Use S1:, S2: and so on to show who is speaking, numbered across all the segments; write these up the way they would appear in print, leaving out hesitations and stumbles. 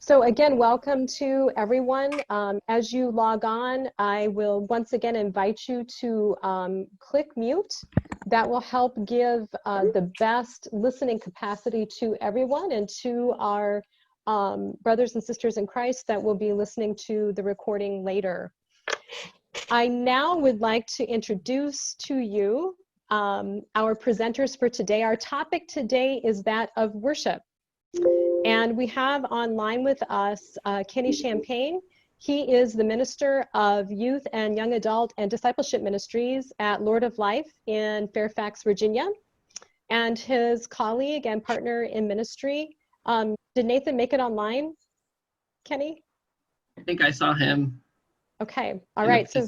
S1: So again, welcome to everyone. As you log on, I will once again invite you to click mute. That will help give the best listening capacity to everyone and to our brothers and sisters in Christ that will be listening to the recording later. I now would like to introduce to you our presenters for today. Our topic today is that of worship. And we have online with us Kenny Champagne. He is the Minister of Youth and Young Adult and Discipleship Ministries at Lord of Life in Fairfax, Virginia. And his colleague and partner in ministry. Did Nathan make it online, Kenny?
S2: I think I saw him.
S1: Okay, all right. So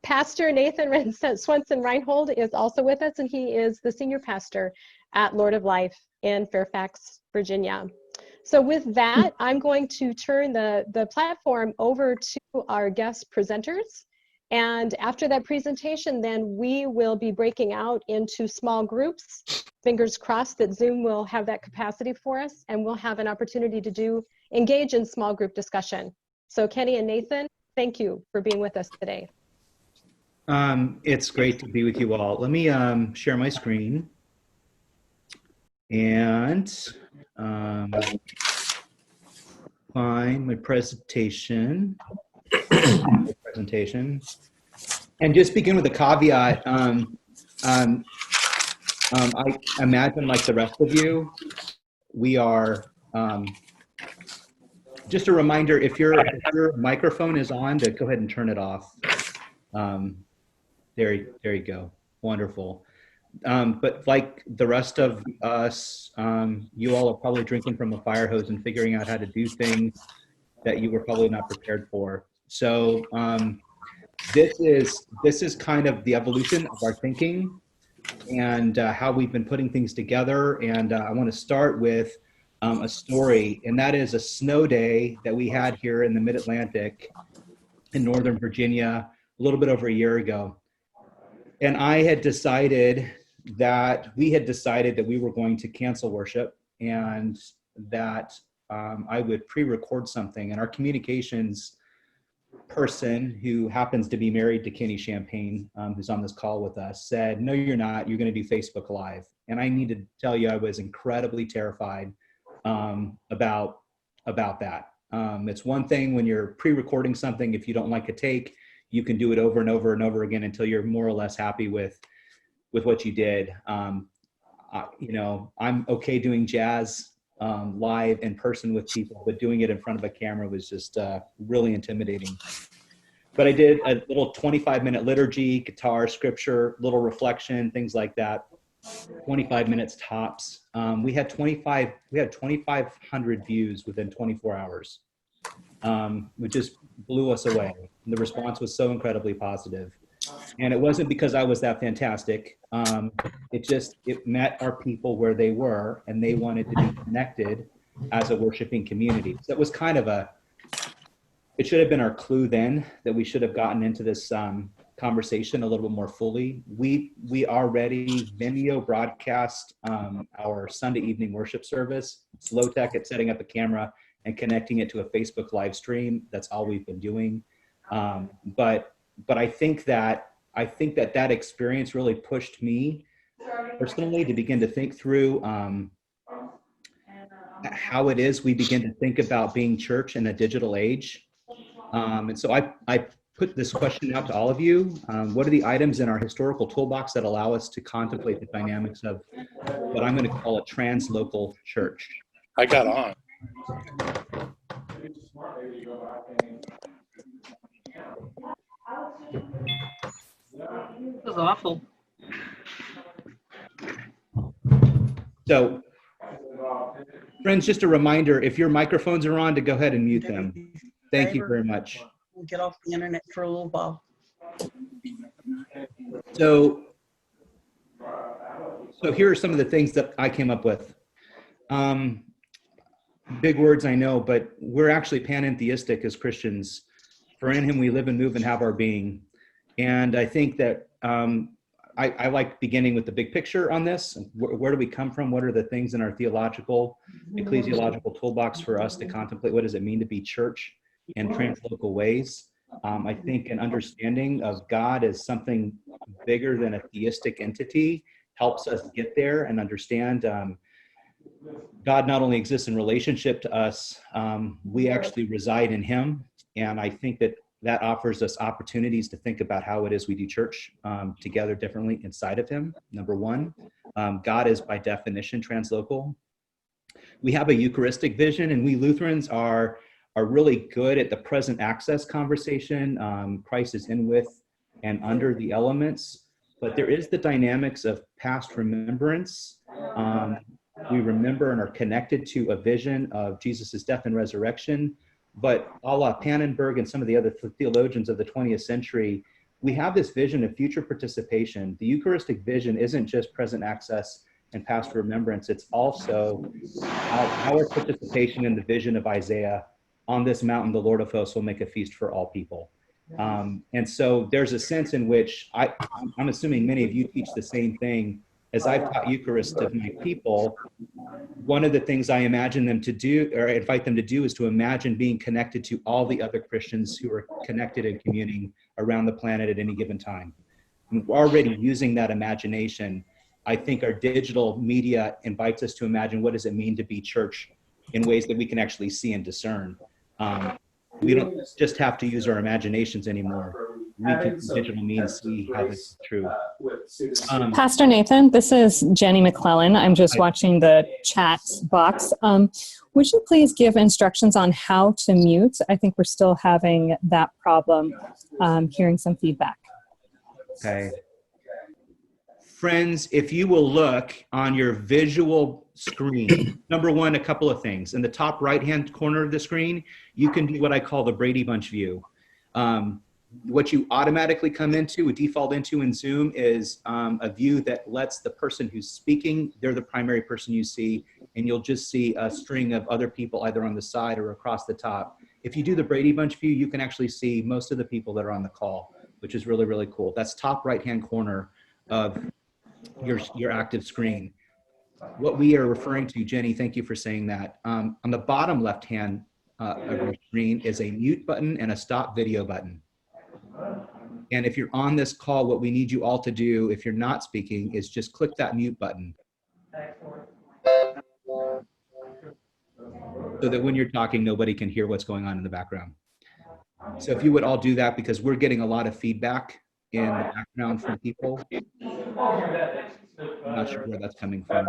S1: Pastor Nathan Swenson Reinhold is also with us, and he is the senior pastor at Lord of Life in Fairfax, Virginia. So with that, I'm going to turn the platform over to our guest presenters. And after that presentation, then we will be breaking out into small groups. Fingers crossed that Zoom will have that capacity for us, and we'll have an opportunity to engage in small group discussion. So Kenny and Nathan, thank you for being with us today.
S3: It's great to be with you all. Let me share my screen and find my presentation. And just begin with a caveat. I imagine, like the rest of you, we are. Just a reminder: if your microphone is on, to go ahead and turn it off. There you go. Wonderful. But like the rest of us, you all are probably drinking from a fire hose and figuring out how to do things that you were probably not prepared for. So this is kind of the evolution of our thinking and how we've been putting things together. And I want to start with a story, and that is a snow day that we had here in the Mid-Atlantic in Northern Virginia a little bit over a year ago. And we had decided that we were going to cancel worship, and that I would pre-record something. And our communications person, who happens to be married to Kenny Champagne, who's on this call with us, said, "No, you're not. You're going to do Facebook Live." And I need to tell you, I was incredibly terrified about that. It's one thing when you're pre-recording something, if you don't like a take, you can do it over and over and over again until you're more or less happy with what you did. You know, I'm okay doing jazz live in person with people, but doing it in front of a camera was just really intimidating. But I did a little 25-minute liturgy, guitar, scripture, little reflection, things like that. 25 minutes tops. We had 2,500 views within 24 hours, which just blew us away. And the response was so incredibly positive. And it wasn't because I was that fantastic. It met our people where they were, and they wanted to be connected as a worshiping community. So it was kind of it should have been our clue then that we should have gotten into this conversation a little bit more fully. We already video broadcast our Sunday evening worship service. It's low tech at setting up a camera and connecting it to a Facebook live stream. That's all we've been doing. But I think that experience really pushed me personally to begin to think through how it is we begin to think about being church in a digital age. And so I put this question out to all of you. What are the items in our historical toolbox that allow us to contemplate the dynamics of what I'm going to call a translocal church?
S4: I got on.
S2: That was awful.
S3: So, friends, just a reminder, if your microphones are on, to go ahead and mute them. Thank you very much.
S5: We'll get off the internet for a little while.
S3: So here are some of the things that I came up with. Big words, I know, but we're actually panentheistic as Christians. For in him we live and move and have our being. And I think that I like beginning with the big picture on this. Where do we come from? What are the things in our theological, ecclesiological toolbox for us to contemplate? What does it mean to be church in translocal ways? I think an understanding of God as something bigger than a theistic entity helps us get there and understand God not only exists in relationship to us, we actually reside in him. And I think that offers us opportunities to think about how it is we do church together differently inside of him. Number one, God is by definition translocal. We have a Eucharistic vision, and we Lutherans are really good at the present access conversation. Christ is in, with, and under the elements, but there is the dynamics of past remembrance. We remember and are connected to a vision of Jesus's death and resurrection. But a la Pannenberg and some of the other theologians of the 20th century, we have this vision of future participation. The Eucharistic vision isn't just present access and past remembrance, it's also our participation in the vision of Isaiah. On this mountain, the Lord of hosts will make a feast for all people. And so there's a sense in which I'm assuming many of you teach the same thing. As I've taught Eucharist to my people, one of the things I imagine them to do, or I invite them to do, is to imagine being connected to all the other Christians who are connected and communing around the planet at any given time. And we're already using that imagination. I think our digital media invites us to imagine what does it mean to be church in ways that we can actually see and discern. We don't just have to use our imaginations anymore. We can, digital means, see how this is true.
S4: Pastor Nathan, this is Jenny McClellan. I'm just watching the chat box. Would you please give instructions on how to mute? I think we're still having that problem, hearing some feedback.
S3: Okay. Friends, if you will look on your visual screen, number one, a couple of things. In the top right-hand corner of the screen, you can do what I call the Brady Bunch view. What you automatically come into, default into in Zoom, is a view that lets the person who's speaking, they're the primary person you see, and you'll just see a string of other people either on the side or across the top. If you do the Brady Bunch view, you can actually see most of the people that are on the call, which is really, really cool. That's top right-hand corner of your active screen. What we are referring to, Jenny, thank you for saying that. On the bottom left-hand of your screen is a mute button and a stop video button. And if you're on this call, what we need you all to do, if you're not speaking, is just click that mute button. So that when you're talking, nobody can hear what's going on in the background. So if you would all do that, because we're getting a lot of feedback in the background from people. I'm not sure where that's coming from.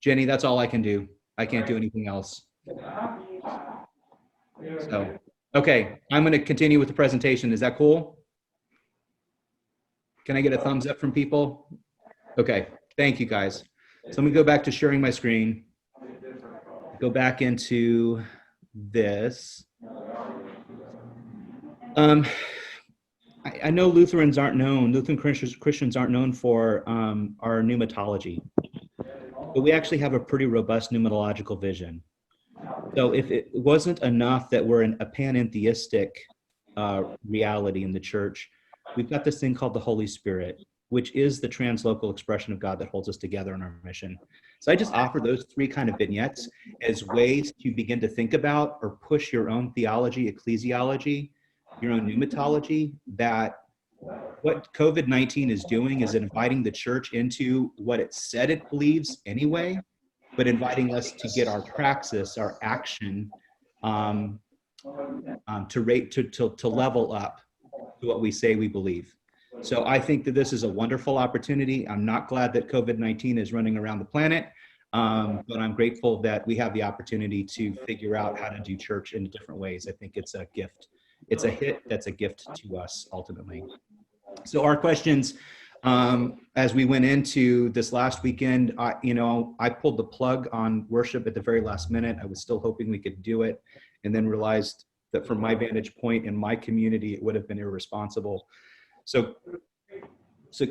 S3: Jenny, that's all I can do. I can't do anything else. So, okay, I'm going to continue with the presentation. Is that cool? Can I get a thumbs up from people? Okay, thank you guys. So let me go back to sharing my screen. Go back into this. I know Lutherans aren't known, Lutheran Christians aren't known for our pneumatology, but we actually have a pretty robust pneumatological vision. So if it wasn't enough that we're in a panentheistic reality in the church, we've got this thing called the Holy Spirit, which is the translocal expression of God that holds us together in our mission. So I just offer those three kind of vignettes as ways to begin to think about or push your own theology, ecclesiology, your own pneumatology, that what COVID-19 is doing is inviting the church into what it said it believes anyway, but inviting us to get our praxis, our action, to level up to what we say we believe. So I think that this is a wonderful opportunity. I'm not glad that COVID-19 is running around the planet, but I'm grateful that we have the opportunity to figure out how to do church in different ways. I think it's a gift. It's a hit that's a gift to us ultimately. So our questions, as we went into this last weekend, I pulled the plug on worship at the very last minute. I was still hoping we could do it, and then realized that from my vantage point in my community, it would have been irresponsible. So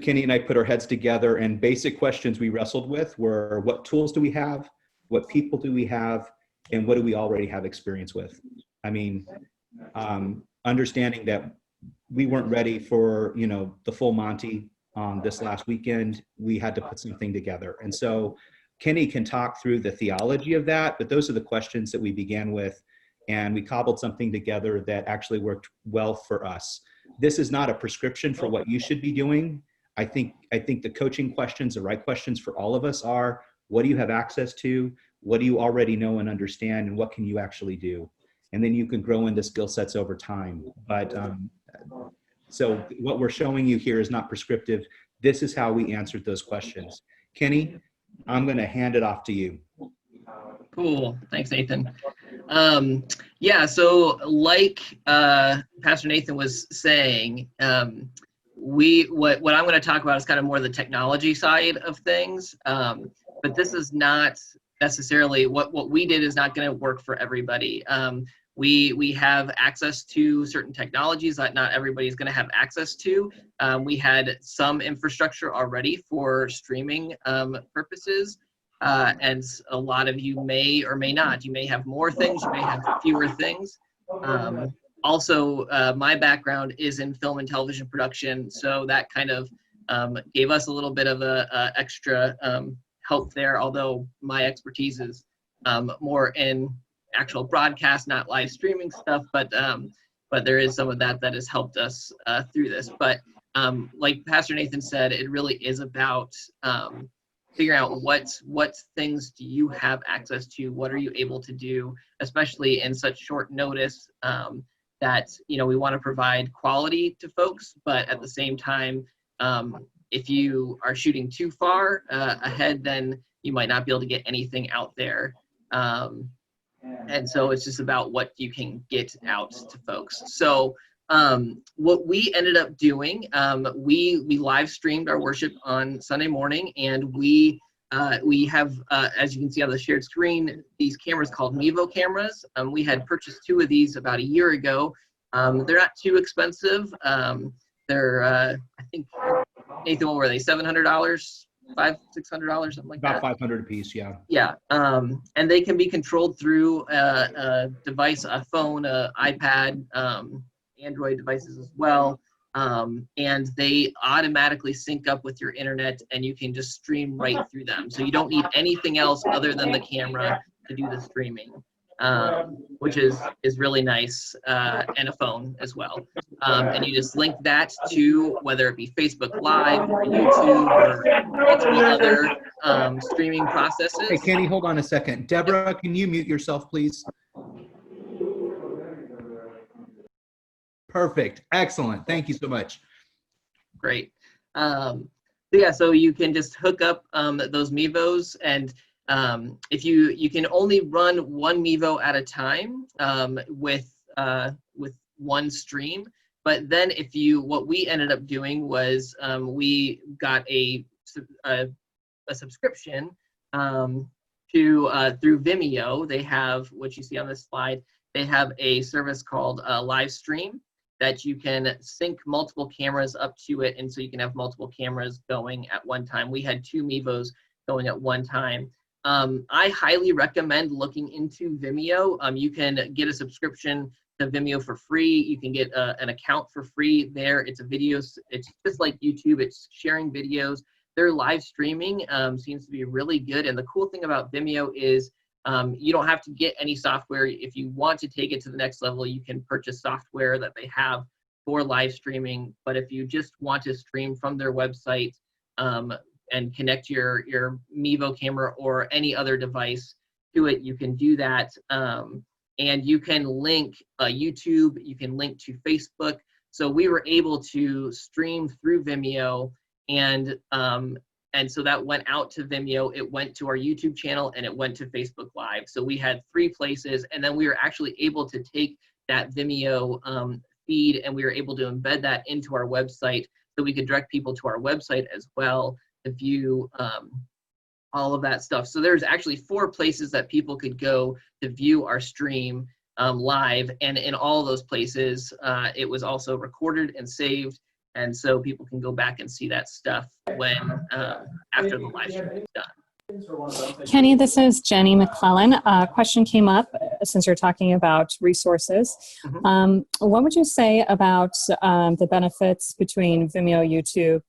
S3: Kenny and I put our heads together, and basic questions we wrestled with were, what tools do we have? What people do we have? And what do we already have experience with? I mean, understanding that we weren't ready for, you know, the full Monty this last weekend. We had to put something together. And so Kenny can talk through the theology of that, but those are the questions that we began with, and we cobbled something together that actually worked well for us. This is not a prescription for what you should be doing. I think the coaching questions, the right questions for all of us are, what do you have access to? What do you already know and understand? And what can you actually do? And then you can grow into skill sets over time. But so what we're showing you here is not prescriptive. This is how we answered those questions. Kenny, I'm going to hand it off to you.
S2: Cool. Thanks, Nathan. Yeah, so like Pastor Nathan was saying, what I'm going to talk about is kind of more the technology side of things. But this is not necessarily what we did is not going to work for everybody. We have access to certain technologies that not everybody's going to have access to. We had some infrastructure already for streaming purposes. And a lot of you may or may not. You may have more things, you may have fewer things. Also, my background is in film and television production, so that kind of gave us a little bit of a extra help there, although my expertise is more in actual broadcast, not live streaming stuff, but there is some of that has helped us through this. But like Pastor Nathan said, it really is about figuring out what things do you have access to, what are you able to do, especially in such short notice, that, you know, we want to provide quality to folks, but at the same time, if you are shooting too far ahead, then you might not be able to get anything out there. And so it's just about what you can get out to folks. So what we ended up doing, we live streamed our worship on Sunday morning, and we have, as you can see on the shared screen, these cameras called Mevo cameras. We had purchased 2 of these about a year ago. They're not too expensive. They're, I think, Nathan, what were they, $700, $600, something like that?
S3: About $500 a piece, yeah.
S2: Yeah, and they can be controlled through a device, a phone, an iPad, Android devices as well, and they automatically sync up with your internet, and you can just stream right through them. So you don't need anything else other than the camera to do the streaming, which is really nice, and a phone as well. And you just link that to whether it be Facebook Live or YouTube or multiple other streaming processes.
S3: Hey, Kenny, hold on a second. Deborah, can you mute yourself, please? Perfect. Excellent. Thank you so much.
S2: Great. Yeah, so you can just hook up those Mevos, and if you can only run one Mevo at a time with one stream. But then what we ended up doing was we got a subscription through Vimeo. They have, what you see on this slide, they have a service called Livestream that you can sync multiple cameras up to it, and so you can have multiple cameras going at one time. We had 2 Mevos going at one time. I highly recommend looking into Vimeo. You can get a subscription to Vimeo for free. You can get an account for free there. It's just like YouTube. It's sharing videos. Their live streaming seems to be really good. And the cool thing about Vimeo is you don't have to get any software. If you want to take it to the next level, you can purchase software that they have for live streaming. But if you just want to stream from their website and connect your Mevo camera or any other device to it, you can do that. And you can link YouTube, you can link to Facebook. So we were able to stream through Vimeo, and so that went out to Vimeo, it went to our YouTube channel, and it went to Facebook Live. So we had 3 places, and then we were actually able to take that Vimeo feed, and we were able to embed that into our website, so we could direct people to our website as well to view all of that stuff. So there's actually 4 places that people could go to view our stream live, and in all those places, it was also recorded and saved, and so people can go back and see that stuff when after the live stream is done.
S4: Kenny, this is Jenny McClellan. A question came up. since you're talking about resources.
S2: Mhm.
S4: What would you say about the benefits between Vimeo, YouTube,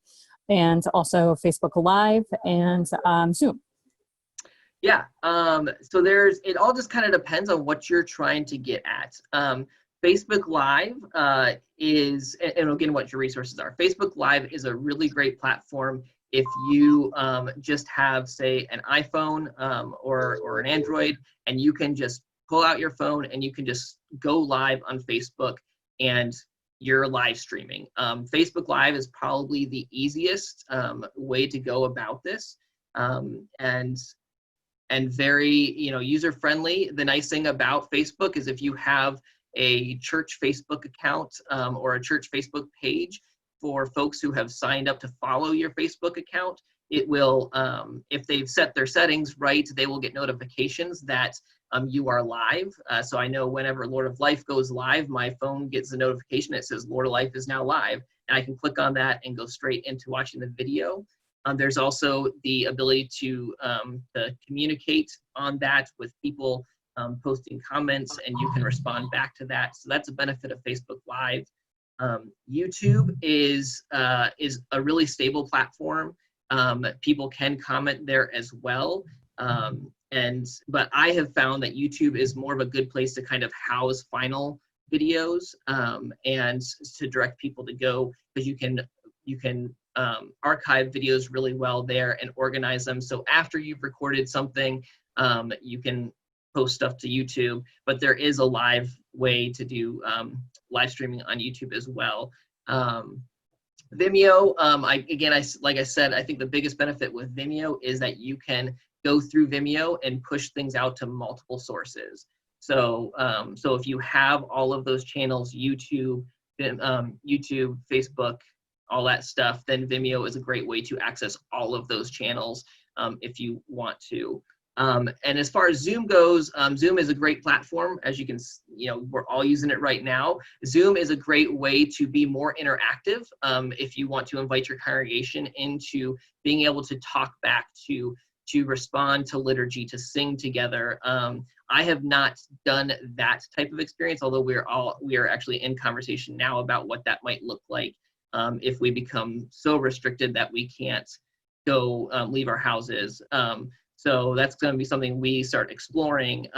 S4: and also Facebook Live and Zoom?
S2: Yeah. So it all just kind of depends on what you're trying to get at. Facebook Live and again, what your resources are. Facebook Live is a really great platform if you just have, say, an iPhone or an Android, and you can just pull out your phone and you can just go live on Facebook and you're live streaming. Facebook Live is probably the easiest way to go about this. And very, user friendly. The nice thing about Facebook is if you have a church Facebook account or a church Facebook page, for folks who have signed up to follow your Facebook account, it will, if they've set their settings right, they will get notifications that you are live. So I know whenever Lord of Life goes live, my phone gets a notification that says Lord of Life is now live, and I can click on that and go straight into watching the video. There's also the ability to communicate on that with people posting comments, and you can respond back to that. So that's a benefit of Facebook Live. YouTube is a really stable platform. People can comment there as well. But I have found that YouTube is more of a good place to kind of house final videos and to direct people to go, because you can archive videos really well there and organize them. So after you've recorded something, you can post stuff to YouTube, but there is a live way to do live streaming on YouTube as well. Vimeo, like I said, I think the biggest benefit with Vimeo is that you can go through Vimeo and push things out to multiple sources. So if you have all of those channels, YouTube, Facebook, all that stuff, then Vimeo is a great way to access all of those channels if you want to. And as far as Zoom goes, Zoom is a great platform. As you can, we're all using it right now. Zoom is a great way to be more interactive if you want to invite your congregation into being able to talk back, to respond to liturgy, to sing together. I have not done that type of experience, although we are actually in conversation now about what that might look like if we become so restricted that we can't go leave our houses. So that's going to be something we start exploring.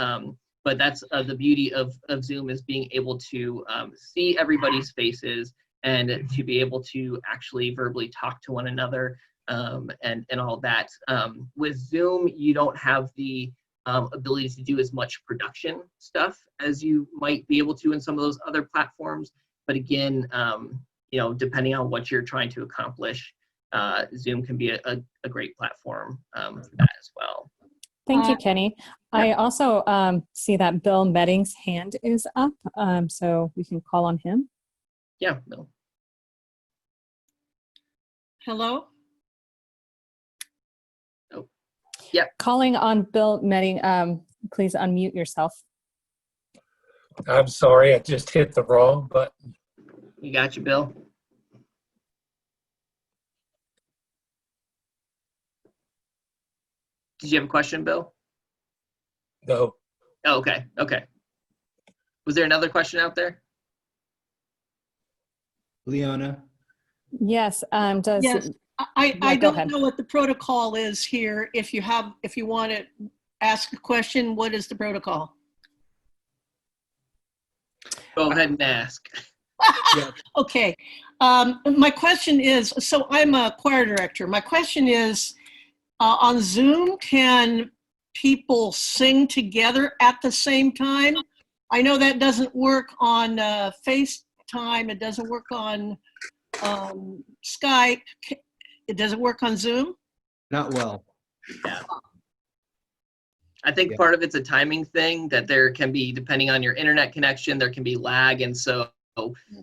S2: But that's the beauty of Zoom, is being able to see everybody's faces and to be able to actually verbally talk to one another and all that. With Zoom, you don't have the ability to do as much production stuff as you might be able to in some of those other platforms. But again, depending on what you're trying to accomplish, Zoom can be a great platform for that as well.
S4: Thank you, Kenny. I also see that Bill Medding's hand is up, so we can call on him.
S2: Yeah, Bill.
S5: Hello?
S2: Oh, yeah.
S4: Calling on Bill Medding, please unmute yourself.
S6: I'm sorry, I just hit the wrong button.
S2: You got you, Bill. Did you have a question, Bill?
S6: No.
S2: Oh, okay. Was there another question out there?
S3: Leona?
S4: Yes.
S5: Yes. I
S4: go
S5: don't
S4: ahead.
S5: know what the protocol is here. If you want to ask a question, what is the protocol?
S2: Go ahead and ask.
S3: Yeah.
S5: Okay. My question is, so I'm a choir director. My question is, on Zoom, can people sing together at the same time? I know that doesn't work on FaceTime. It doesn't work on Skype. It doesn't work on Zoom?
S3: Not well.
S2: Yeah. I think
S3: Yeah.
S2: part of it's a timing thing, that there can be, depending on your internet connection, there can be lag. And so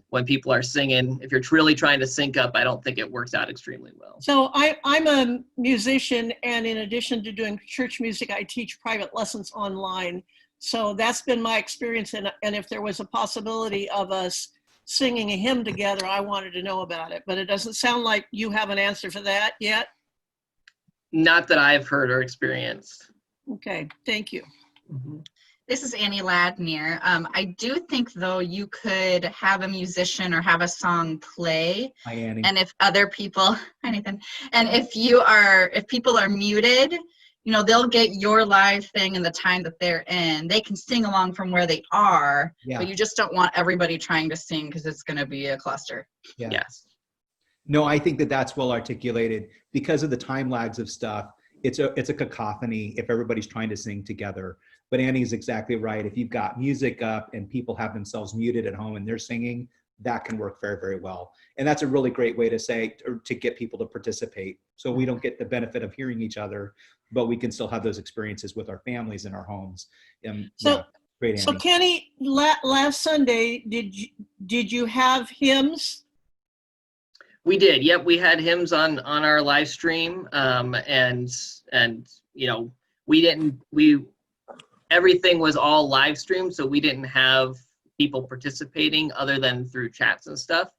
S2: when people are singing, if you're really trying to sync up, I don't think it works out extremely well.
S5: So I'm a musician, and in addition to doing church music, I teach private lessons online. So that's been my experience. And if there was a possibility of us singing a hymn together, I wanted to know about it. But it doesn't sound like you have an answer for that yet.
S2: Not that I've heard or experienced.
S5: Okay, thank you.
S2: Mm-hmm.
S7: This is Annie Ladnier. I do think, though, you could have a musician or have a song play.
S3: Hi, Annie.
S7: And if other people, hi Nathan, and if people are muted, you know, they'll get your live thing and the time that they're in. They can sing along from where they are,
S3: Yeah.
S7: but you just don't want everybody trying to sing because it's going to be a cluster.
S3: Yeah.
S2: Yes.
S3: No, I think that that's well articulated. Because of the time lags of stuff, it's a cacophony if everybody's trying to sing together. But Annie's exactly right. If you've got music up and people have themselves muted at home and they're singing, that can work very, very well. And that's a really great way to say, or to get people to participate. So we don't get the benefit of hearing each other, but we can still have those experiences with our families in our homes.
S5: So-
S3: Yeah, great,
S5: So
S3: Annie.
S5: Kenny, last Sunday, did you have hymns?
S2: We did. Yep, we had hymns on our live stream, and you know, everything was all live streamed, so we didn't have people participating other than through chats and stuff.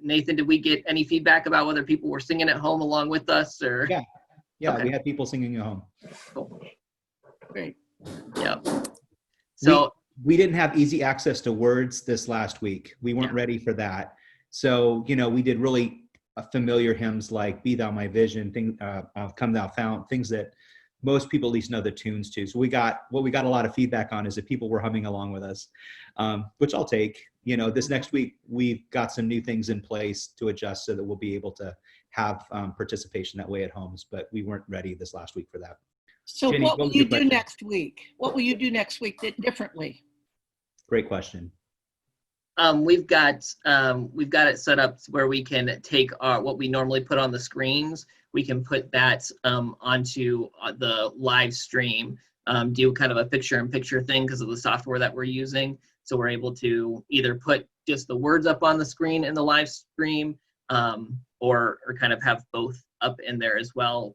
S2: Nathan, did we get any feedback about whether people were singing at home along with us or?
S3: Yeah,
S2: Okay.
S3: we had people singing at home.
S2: Cool.
S5: Great.
S2: Yep. So
S3: we didn't have easy access to words this last week. We weren't ready for that. So, you know, we did really familiar hymns like Be Thou My Vision, Come Thou Fount, things that most people at least know the tunes to. So we got a lot of feedback on is that people were humming along with us, which I'll take. You know, this next week, we've got some new things in place to adjust so that we'll be able to have participation that way at homes, but we weren't ready this last week for that.
S5: So
S3: Jenny,
S5: what
S3: what
S5: will
S3: was
S5: you
S3: your
S5: do
S3: question?
S5: next week? What will you do next week differently?
S3: Great question.
S2: we've got it set up where we can take what we normally put on the screens. We can put that onto the live stream, do kind of a picture-in-picture thing because of the software that we're using. So we're able to either put just the words up on the screen in the live stream, or kind of have both up in there as well.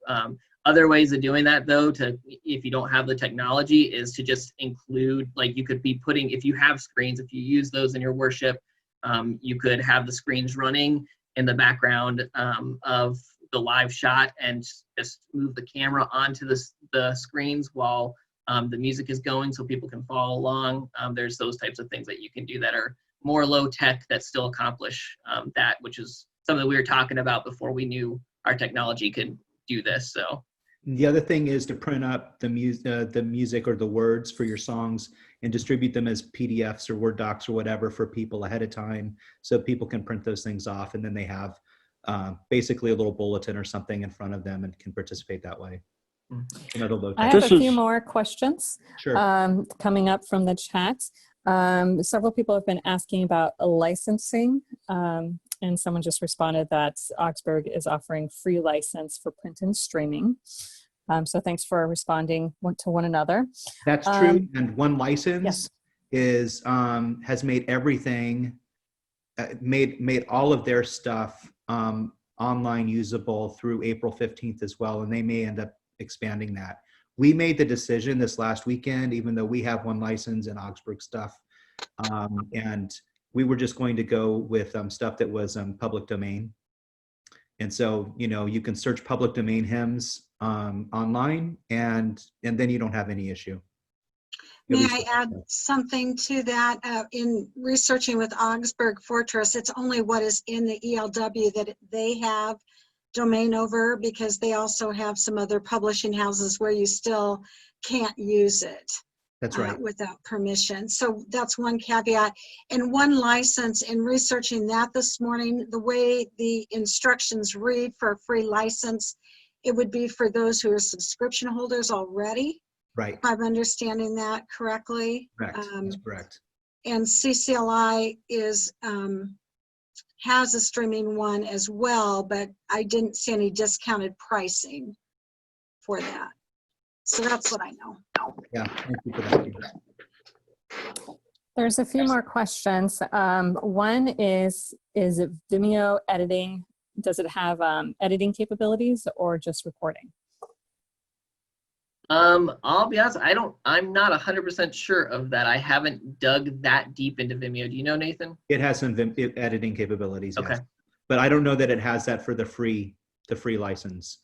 S2: Other ways of doing that, though, if you don't have the technology, is to just include, like, you could be putting, if you have screens, if you use those in your worship, you could have the screens running in the background of the live shot and just move the camera onto the screens while the music is going so people can follow along. There's those types of things that you can do that are more low tech that still accomplish that, which is something we were talking about before we knew our technology could do this. So.
S3: The other thing is to print up the music or the words for your songs and distribute them as PDFs or Word docs or whatever for people ahead of time, so people can print those things off and then they have basically a little bulletin or something in front of them and can participate that way. Another low
S4: I
S3: tech.
S4: have a few more questions
S3: Sure.
S4: coming up from the chat. Several people have been asking about licensing, and someone just responded that Augsburg is offering free license for print and streaming. So thanks for responding to one another.
S3: That's true. And One License
S4: yes.
S3: has made everything, made all of their stuff online usable through April 15th as well, and they may end up expanding that. We made the decision this last weekend, even though we have One License and Augsburg stuff, and we were just going to go with stuff that was public domain. And so, you know, you can search public domain hymns online, and then you don't have any issue.
S8: May I add something to that? In researching with Augsburg Fortress, it's only what is in the ELW that they have domain over, because they also have some other publishing houses where you still can't use it.
S3: That's right.
S8: Without permission. So that's one caveat. And One License, in researching that this morning, the way the instructions read for a free license, it would be for those who are subscription holders already.
S3: Right.
S8: If I'm understanding that correctly.
S3: Correct. That's correct.
S8: And CCLI has a streaming one as well, but I didn't see any discounted pricing for that. So that's what I know.
S3: Yeah, thank you for that.
S4: There's a few more questions. One is Vimeo editing, does it have editing capabilities or just recording?
S2: I'll be honest, I'm not 100% sure of that. I haven't dug that deep into Vimeo. Do you know, Nathan?
S3: It has some editing capabilities,
S2: Okay.
S3: yes. But I don't know that it has that for the free license.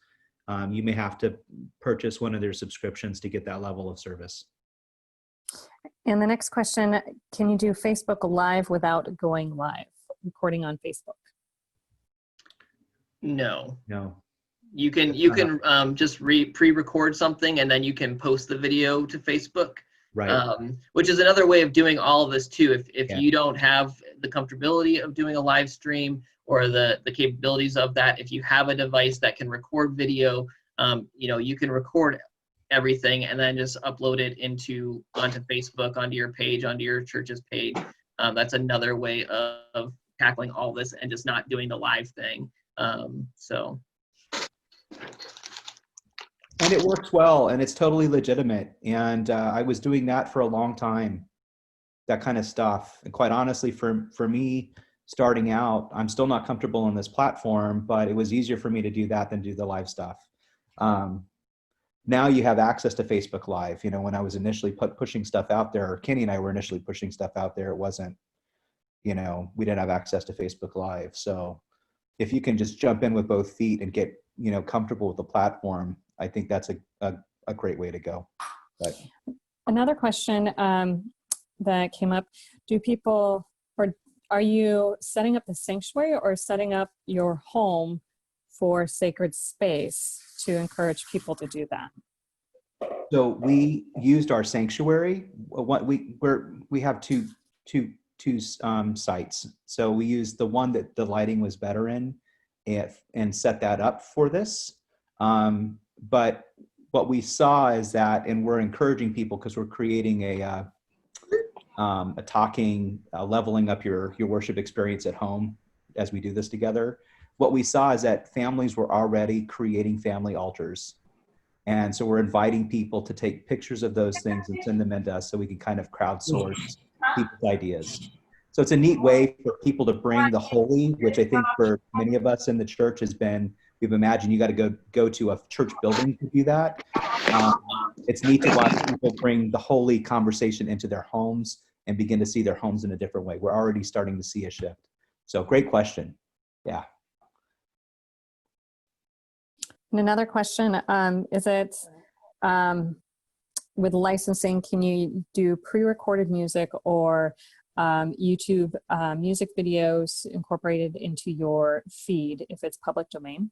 S3: you may have to purchase one of their subscriptions to get that level of service.
S4: And the next question, can you do Facebook Live without going live, recording on Facebook?
S2: No.
S3: No.
S2: You can just pre-record something and then you can post the video to Facebook.
S3: Right.
S2: Which is another way of doing all of this too. If
S3: Yeah.
S2: you don't have the comfortability of doing a live stream or the capabilities of that, if you have a device that can record video, you can record everything and then just upload it onto Facebook, onto your page, onto your church's page. That's another way of tackling all this and just not doing the live thing.
S3: And it works well, and it's totally legitimate. And I was doing that for a long time, that kind of stuff. And quite honestly, for me, starting out, I'm still not comfortable on this platform, but it was easier for me to do that than do the live stuff. Now you have access to Facebook Live. When I was initially pushing stuff out there, or Kenny and I were initially pushing stuff out there, it wasn't, we didn't have access to Facebook Live. So if you can just jump in with both feet and get, comfortable with the platform, I think that's a great way to go. But
S4: another question that came up, are you setting up the sanctuary or setting up your home for sacred space to encourage people to do that?
S3: So we used our sanctuary. We have two sites. So we used the one that the lighting was better in and set that up for this. But what we saw is that, and we're encouraging people because we're creating a leveling up your worship experience at home as we do this together. What we saw is that families were already creating family altars. And so we're inviting people to take pictures of those things and send them into us so we can kind of crowdsource people's ideas. So it's a neat way for people to bring the holy, which I think for many of us in the church has been, we've imagined you got to go to a church building to do that. It's neat to watch people bring the holy conversation into their homes and begin to see their homes in a different way. We're already starting to see a shift. So great question. Yeah.
S4: And another question, is it with licensing, can you do pre-recorded music or YouTube music videos incorporated into your feed if it's public domain?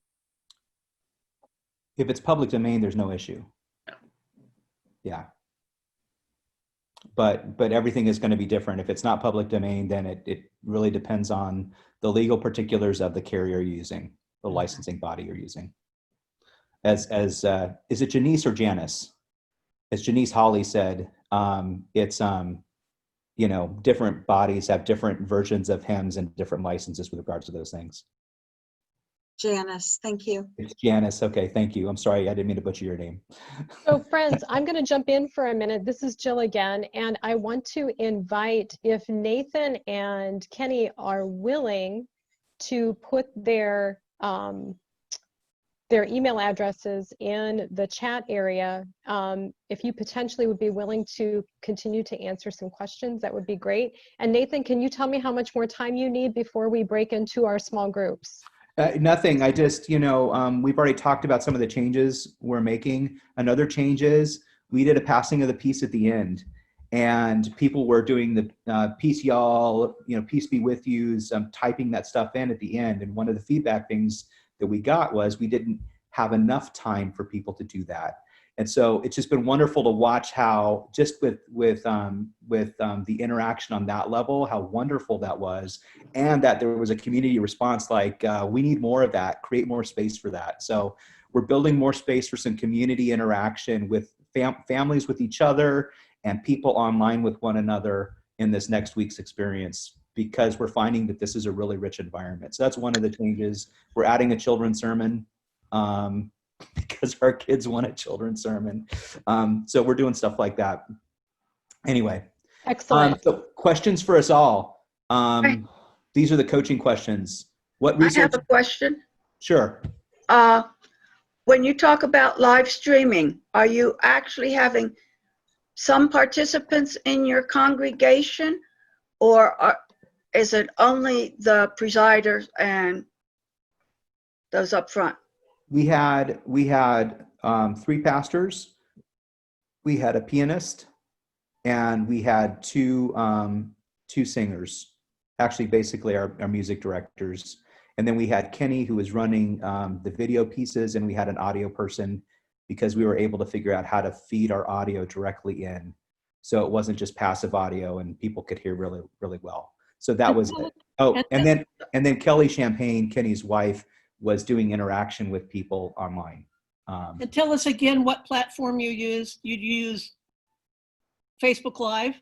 S3: If it's public domain, there's no issue. Yeah. But everything is going to be different. If it's not public domain, then it really depends on the legal particulars of the carrier you're using, the licensing body you're using. Is it Janice or Janice? As Janice Hawley said, it's different bodies have different versions of hymns and different licenses with regards to those things.
S8: Janice, thank you.
S3: It's Janice. Okay, thank you. I'm sorry, I didn't mean to butcher your name.
S1: So friends, I'm going to jump in for a minute. This is Jill again, and I want to invite, if Nathan and Kenny are willing to put their email addresses in the chat area, if you potentially would be willing to continue to answer some questions, that would be great. And Nathan, can you tell me how much more time you need before we break into our small groups?
S3: Nothing. I just, we've already talked about some of the changes we're making. Another change is we did a passing of the peace at the end, and people were doing the peace y'all, peace be with yous, typing that stuff in at the end. And one of the feedback things that we got was we didn't have enough time for people to do that. And so it's just been wonderful to watch how just with the interaction on that level, how wonderful that was, and that there was a community response like, we need more of that, create more space for that. So we're building more space for some community interaction with families with each other and people online with one another in this next week's experience, because we're finding that this is a really rich environment. So that's one of the changes. We're adding a children's sermon. Because our kids want a children's sermon. So we're doing stuff like that. Anyway.
S1: Excellent.
S3: So questions for us all. These are the coaching questions. What research?
S9: I have a question.
S3: Sure.
S9: When you talk about live streaming, are you actually having some participants in your congregation, or is it only the presiders and those up front?
S3: We had 3 pastors, we had a pianist, and we had two singers. Actually, basically our music directors. And then we had Kenny, who was running the video pieces, and we had an audio person, because we were able to figure out how to feed our audio directly in. So it wasn't just passive audio, and people could hear really, really well. So that was it. Oh, and then Kelly Champagne, Kenny's wife, was doing interaction with people online.
S5: And tell us again what platform you use. You use Facebook Live?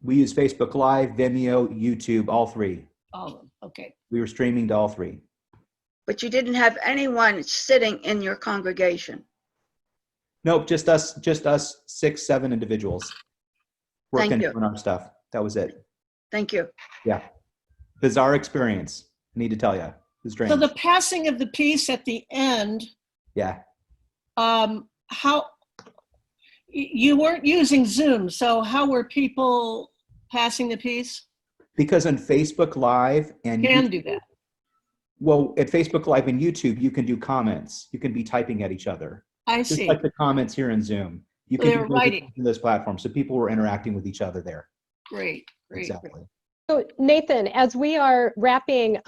S3: We use Facebook Live, Vimeo, YouTube, all 3.
S5: All of them, okay.
S3: We were streaming to all 3.
S9: But you didn't have anyone sitting in your congregation.
S3: Nope, just us 6, 7 individuals working
S9: Thank you.
S3: on our stuff. That was it.
S9: Thank you.
S3: Yeah. Bizarre experience, I need to tell you. It was strange.
S5: So the passing of the piece at the end,
S3: Yeah.
S5: how, you weren't using Zoom, so how were people passing the piece?
S3: Because on Facebook Live and
S5: Can
S3: YouTube,
S5: do that.
S3: well, at Facebook Live and YouTube, you can do comments. You can be typing at each other.
S5: I
S3: Just
S5: see.
S3: like the comments here in Zoom. You
S5: So
S3: can
S5: they're
S3: do
S5: writing.
S3: those platforms. So people were interacting with each other there.
S5: Great, great.
S3: Exactly.
S1: So Nathan, as we are wrapping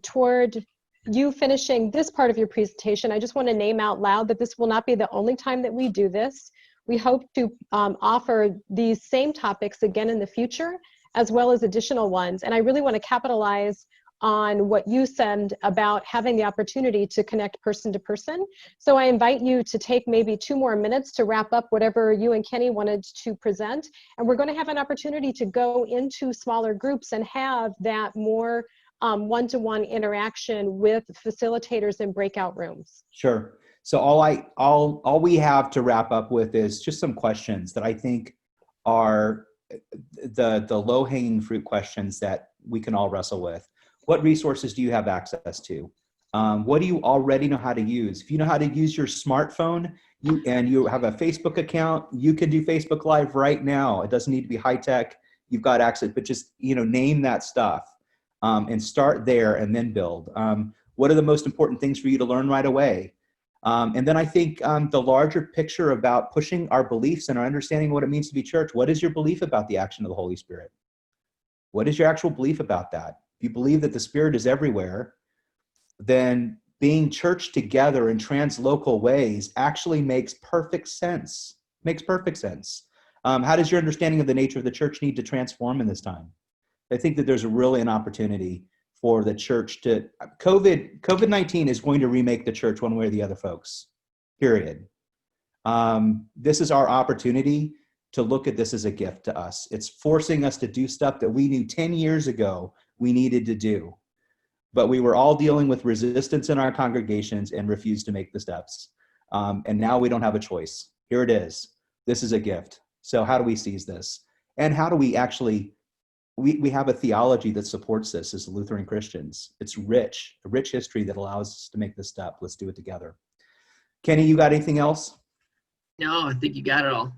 S1: toward you finishing this part of your presentation, I just want to name out loud that this will not be the only time that we do this. We hope to offer these same topics again in the future, as well as additional ones. And I really want to capitalize on what you said about having the opportunity to connect person to person. So I invite you to take maybe 2 more minutes to wrap up whatever you and Kenny wanted to present. And we're going to have an opportunity to go into smaller groups and have that more one-to-one interaction with facilitators in breakout rooms.
S3: Sure. So all we have to wrap up with is just some questions that I think are the low-hanging fruit questions that we can all wrestle with. What resources do you have access to? What do you already know how to use? If you know how to use your smartphone and you have a Facebook account, you can do Facebook Live right now. It doesn't need to be high tech. You've got access, but just name that stuff and start there and then build. What are the most important things for you to learn right away? And then I think the larger picture about pushing our beliefs and our understanding of what it means to be church. What is your belief about the action of the Holy Spirit? What is your actual belief about that? If you believe that the Spirit is everywhere, then being church together in translocal ways actually makes perfect sense. Makes perfect sense. How does your understanding of the nature of the church need to transform in this time? I think that there's really an opportunity for the church to, COVID-19 is going to remake the church one way or the other, folks, period. This is our opportunity to look at this as a gift to us. It's forcing us to do stuff that we knew 10 years ago we needed to do. But we were all dealing with resistance in our congregations and refused to make the steps. And now we don't have a choice. Here it is. This is a gift. So how do we seize this? And how do we actually, we have a theology that supports this as Lutheran Christians. It's rich, a rich history that allows us to make this step. Let's do it together. Kenny, you got anything else?
S2: No, I think you got it all.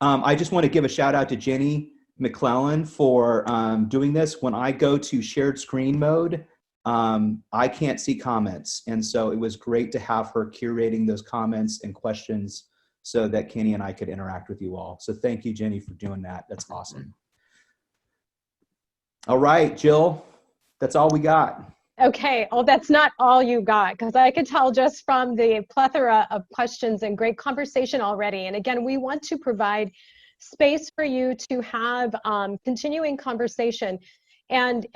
S3: I just want to give a shout out to Jenny McClellan for doing this. When I go to shared screen mode, I can't see comments. And so it was great to have her curating those comments and questions so that Kenny and I could interact with you all. So thank you, Jenny, for doing that. That's awesome. All right, Jill, that's all we got.
S1: Okay, well, that's not all you got, because I could tell just from the plethora of questions and great conversation already. And again, we want to provide space for you to have continuing conversation. And